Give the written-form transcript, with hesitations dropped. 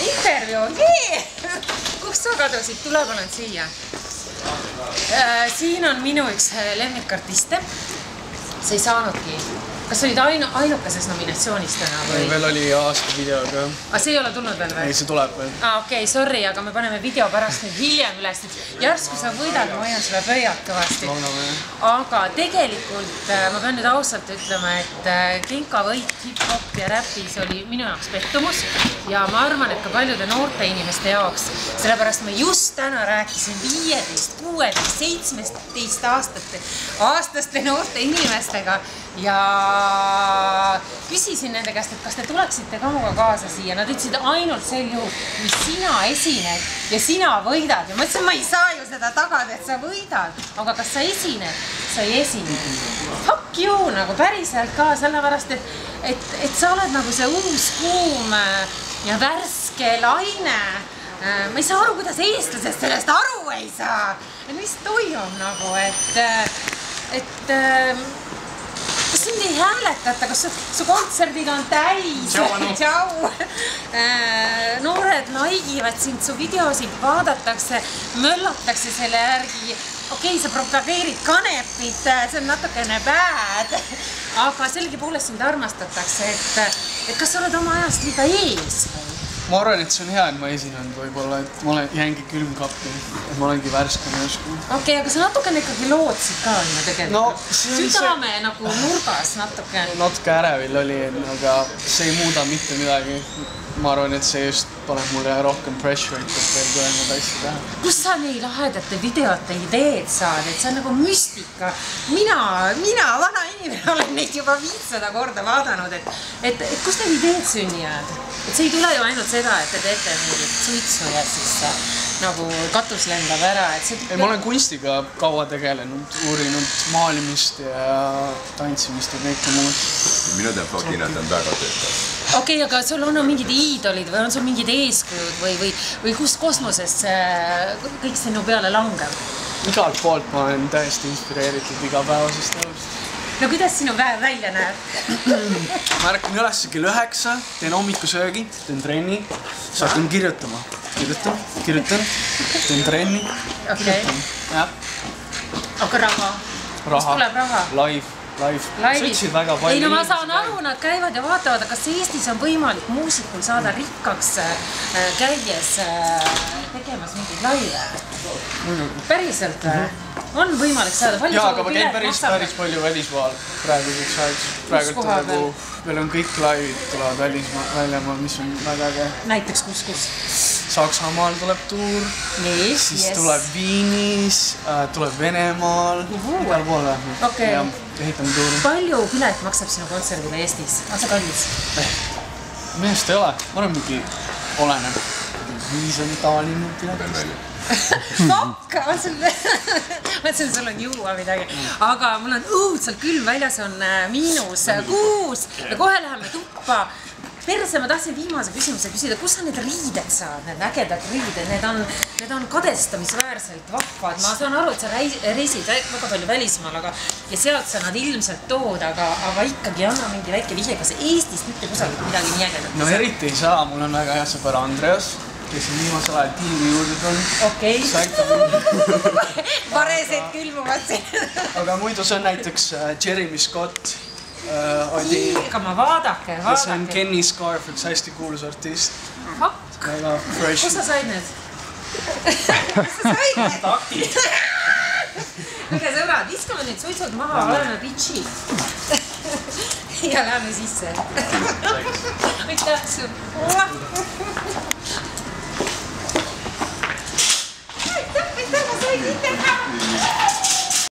Intervjuu, jee! Kus sa kadusid? Tule palun siia. Siin on minu üks lemmikartiste. See ei saanudki. Kas olid ainukeses nominatsioonis täna või? Veel oli aasta videoga. See ei ole tulnud veel või? Ei, see tuleb veel. Okei, sorry, aga me paneme video pärast nüüd hiljem üles. Järsku sa võidad, ma hoian sulle pöiad kõvasti. Aga tegelikult ma pean nüüd ausalt ütlema, et Genka võit hip-hop ja räpis oli minu jaoks pettumus. Ja ma arvan, et ka paljude noorte inimeste jaoks. Sellepärast ma just täna rääkisin 15, 16, 17 aastaste noorte inimestega ja küsisin nende käest, et kas te tuleksite ka muga kaasa siia. Nad ütlesid ainult sel juhul, kui sina esined ja sina võidad. Ja ma ütlesin, ma ei saa ju seda tagada, et sa võidad. Aga kas sa esined? Sa ei esine. Fuck you, nagu päriselt ka, sellepärast, et sa oled nagu see uus kuum ja värske laine. Ma ei saa aru, kuidas eestlased sellest aru ei saa. Mis toimub nagu, et kas sind ei hääletata, kas su kontserdid on täis? Tšau! Noored laigivad sind, su videosid vaadatakse, möllatakse selle järgi. Okei, sa propageerid kanepit, see on natukene bad, aga sellegipoolest sind armastatakse, et kas sa oled oma ajast liiga ees? Ma arvan, et see on hea, et ma esinen võib-olla, et ma jäängi külmkappi, et ma olengi värskene järsku. Okei, aga sa natukene ikkagi lootsid ka ju tegelikult. Südame nagu nurgas natukene. Natuke ärevil oli, aga see ei muuda mitte midagi. Ma arvan, et see just paneb mulle rohkem pressure'it, et veel tõenäoliselt asju teha. Kus sa neid lahedate videote ideed saad? Et see on nagu müstika. Mina, vana inimene, olen neid juba 500 korda vaadanud, et kus need ideed sünnivad? Et see ei tule ju ainult seda, et te teete mingit suitsu ja siis nagu katus lendab ära. Ma olen kunstiga kaua tegelenud, uurinud maalimist ja tantsimist ja kõike muud. Minu teeb Fakina, et on väga töötav. Okei, aga sul on mingid iidolid või on sul mingid eeskujud või kust kosmosest kõik sinu peale langeb? Igalt poolt ma olen täiesti inspireeritud igapäevasest elust. No kuidas sinu päev välja näeb? Ma ärkan üles kell 9, teen hommikusöögi, teen trenni, siis hakkan kirjutama. Kirjutan, teen trenni, kirjutan. Aga raha? Kust tuleb raha? Live. Sotsid väga palju. Ei, no ma saan aru, nad käivad ja vaatavad, kas Eestis on võimalik muusikul saada rikkaks käies tegemas mingeid laive? Päriselt või? On võimalik saada? Jaa, aga ma käin päris palju välismaal praeguseks ajaks. Praegu meil on kõik laivid tulevad väljamaal, mis on väga äge. Näiteks kus? Saksamaal tuleb tuur, siis tuleb Viinis, tuleb Venemaal, igal pool vähemalt. Ja ehitame tuuri. Palju pilet maksab sinu kontserdile Eestis? On see kallis? Minu arust ei ole. Ma arvan, mingi oleneb. 5 on tavaline pilet. Fuck! Mõtlesin, sul on juua midagi. Aga mul on õudselt külm, väljas on -6 ja kohe läheme tuppa. Perse, ma tahtsin viimase küsimuse küsida, kus sa need riided saad, need ägedad riided, need on kadestamisväärselt vahvad. Ma saan aru, et sa reisid väga palju välismaal, ja sealt sa nad ilmselt tood, aga ikkagi anna mingi väike vihje, kas Eestist mitte kusagilt midagi nii ägedat? No eriti ei saa, mul on väga hea sõber Andreas, kes on viimasel ajal tiimi juurde tulnud. Okei. Vareseid külmuvad siin. Aga muidu see on näiteks Jeremy Scott. Iiga ma vaadake. See on Kenny Scarf, üks hästi kuulus artist. Fuck. Kus sa said need? Taktid. Aga sõbrad, viskame nüüd suitsud maha, oleme bitchid. Ja läheme sisse. Aitäh su.